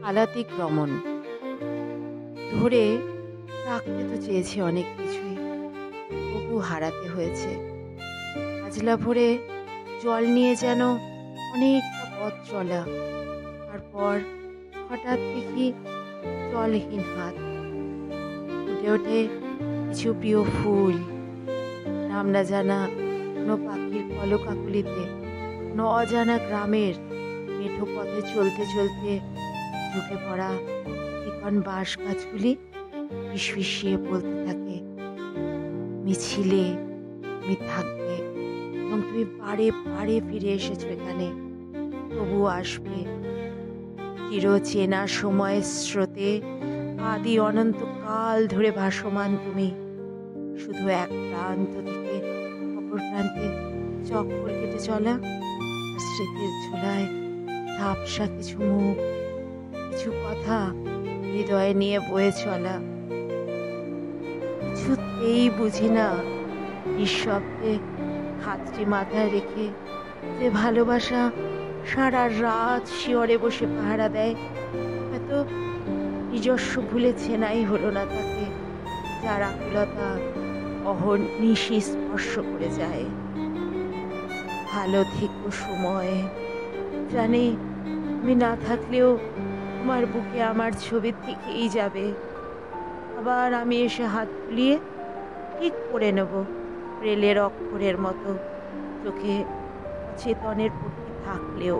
কালাতিক্রমণ ধরে রাখতে তো চেয়েছি অনেক কিছুই, তবু হারাতে হয়েছে। আজলা ভরে জল নিয়ে যেন অনেকটা পথ চলা, তারপর হঠাৎ দেখি জলহীন হাত। ফুটে ওঠে কিছু প্রিয় ফুল, নাম না জানা কোনো পাখির কলকাকলিতে, কোনো অজানা গ্রামের মেঠো পথে চলতে চলতে ঝুঁকে পড়া চিকন বাঁশ গাছগুলি ফিসফিসিয়ে বলতে থাকে, মিছিলে তুমি থাকবে এবং তুমি বারে বারে ফিরে এসেছো এখানে, তবু আসবে। চিরচেনা সময়ের স্রোতে আদি অনন্তকাল ধরে ভাসমান তুমি, শুধু এক প্রান্ত থেকে অপর প্রান্তে চক্কর কেটে চলা, আর স্মৃতির ঝোলায় ঝাপসা কিছু মুখ, কিছু কথা হৃদয়ে নিয়ে বয়ে চলা। কিছুতেই বুঝি না নিঃশব্দে হাতটি মাথায় রেখে যে ভালোবাসা সারা রাত শিয়রে বসে পাহারা দেয়, হয়তো নিজস্ব ভুলে চেনাই হলো না তাকে, যার আকুলতা অহর্নিশি স্পর্শ করে যায়। ভালো থেকো সময়, জানি আমি না থাকলেও তোমার বুকে আমার ছবি থেকেই যাবে। আবার আমি এসে হাত ফুলিয়ে ঠিক করে নেব রেলের অক্ষরের মতো, চোখে অচেতনের পক্ষে থাকলেও।